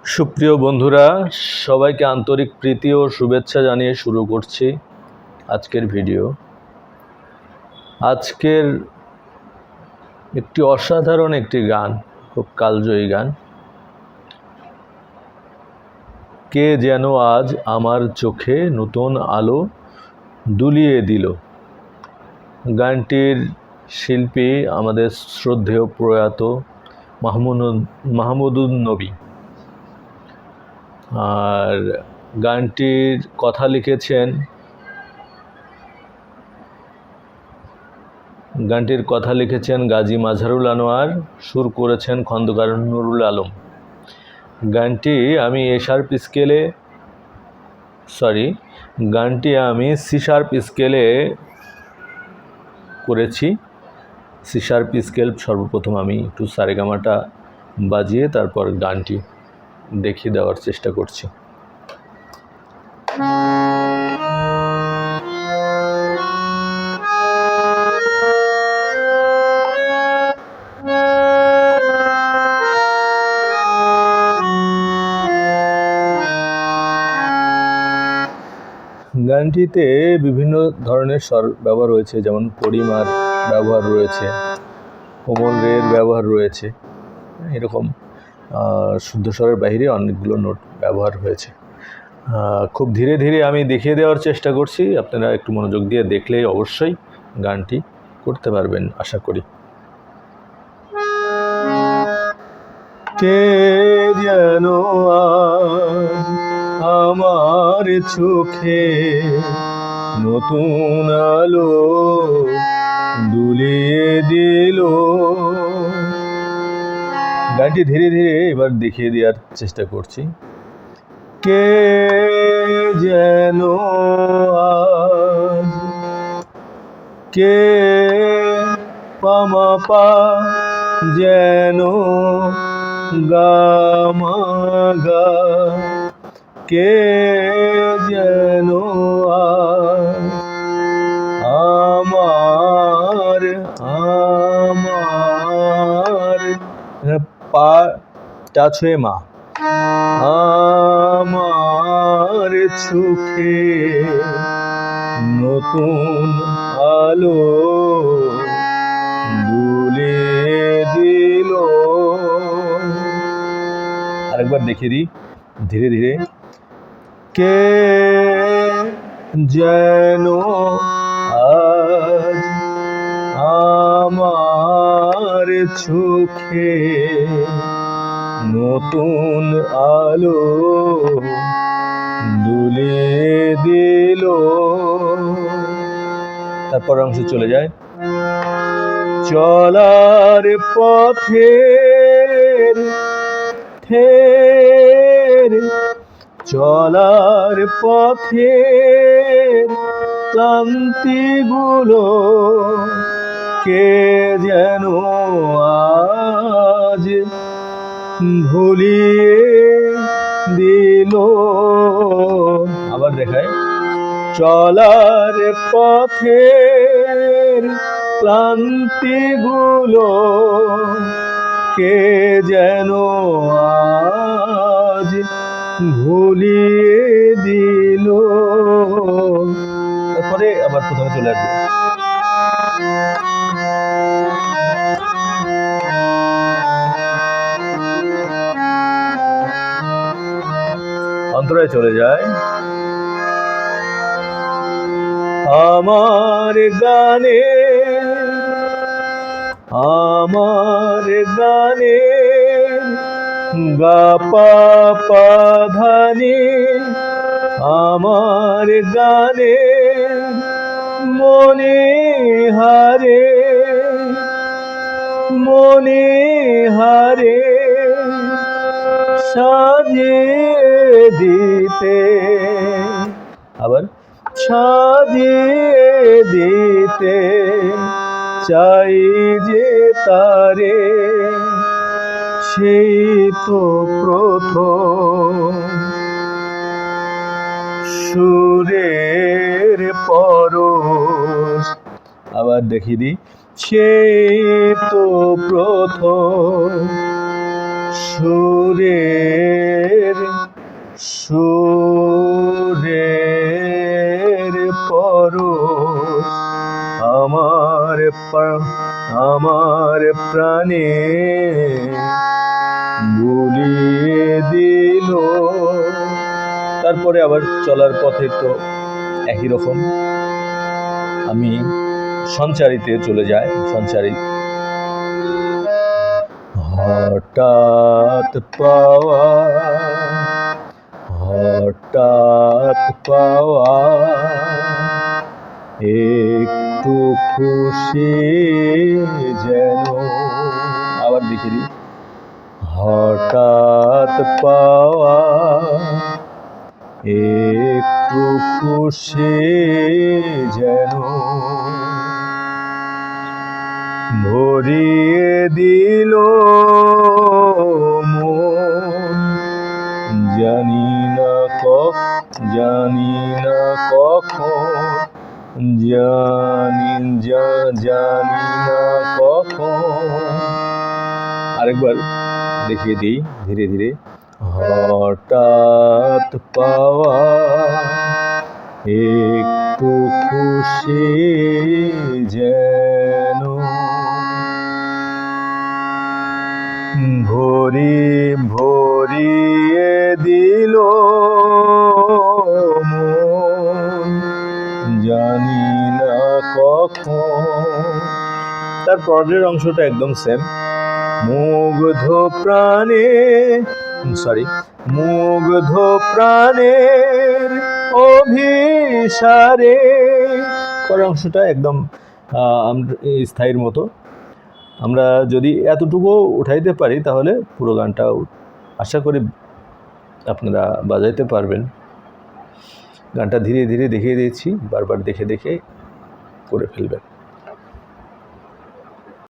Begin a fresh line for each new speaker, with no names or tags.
সুপ্রিয় বন্ধুরা, সবাইকে আন্তরিক প্রীতি ও শুভেচ্ছা জানিয়ে শুরু করছি আজকের ভিডিও। আজকের একটি অসাধারণ একটি গান, খুব কালজয়ী গান। কে যেন আজ আমার চোখে নতুন আলো দুলিয়ে দিল। গানটির শিল্পী আমাদের শ্রদ্ধেয় প্রয়াত মাহমুদুন নবী, আর গানটির কথা লিখেছেন গাজী মাজহারুল আনোয়ার, সুর করেছেন খন্দকার নুরুল আলম। গানটি আমি সি শার্প স্কেলে করেছি। সি শার্প স্কেল সর্বপ্রথম আমি একটু সারেগামাটা বাজিয়ে তারপর গানটি দেখিয়ে দেওয়ার চেষ্টা করছি। গানটিতে বিভিন্ন ধরনের স্বর ব্যবহার রয়েছে, যেমন পরিমার ব্যবহার রয়েছে, কোমল রের ব্যবহার রয়েছে, এরকম শুদ্ধ স্বরের বাইরে অনেকগুলো নোট ব্যবহার হয়েছে। খুব ধীরে ধীরে আমি দেখিয়ে দেওয়ার চেষ্টা করছি, আপনারা একটু মনোযোগ দিয়ে দেখলেই অবশ্যই গানটি করতে পারবেন আশা করি। কে যেন আমার চোখে নতুন আলো দুলিয়ে দিল। গানটি ধীরে ধীরে এবার দেখিয়ে দেওয়ার চেষ্টা করছি। কে যেন আজ, কে পামা পা যেন গামাগা, কে যেন আমার পা টাচ হয়ে মা, আমার চোখে নতুন আলো দুলিয়ে দিল। আরেকবার দেখিয়ে দিই ধীরে ধীরে। কে যেন আজ আমার চোখে নতুন আলো দুলিয়ে দিল। তারপর অংশ চলে যায়। চলার পথের চলার পথের ক্লান্তিগুলো কে যেন আজ ভুলিয়ে দিল। আবার দেখায়। চলার পথের ক্লান্তিগুলো কে যেন আজ ভুলিয়ে দিল। তারপরে আবার প্রথমে চলে আসবে। অন্তরায় চলে যায়। আমার গানে গা পা পা ধানি, আমার গানে মনে হারে সাজিয়ে দিতে, আবার সাজিয়ে দিতে চাই যে তারে, সেই তো প্রথম সুরের পরশ। আবার দেখিয়ে দিই। সেই তো প্রথম সুরের সুরের পরশ আমার প্রাণে বুলিয়ে দিল। তারপরে আবার চলার পথে তো একই রকম, আমি সঞ্চারিতে চলে যাই। সঞ্চারি হঠাৎ পাওয়া একটু খুশি যেন, আবার দেখে দিই, হঠাৎ পাওয়া একটু খুশি যেন ভরিয়ে দিল মন। জানি না কখন, জানি না কখন। আরেকবার দেখিয়ে দিই ধীরে ধীরে। হঠাৎ পাওয়া একটু খুশি যেন ভরিয়ে দিল মন, জানি না কখন। তার পরের অংশটা একদম সেম। মুগ্ধ প্রাণের অভিসারে, পরের অংশটা একদম স্থায়ীর মতো। আমরা যদি এতটুকু উঠাইতে পারি তাহলে পুরো গানটা আশা করি আপনারা বাজাইতে পারবেন। গানটা ধীরে ধীরে দেখিয়ে দিয়েছি, বারবার দেখে দেখে করে ফেলবেন।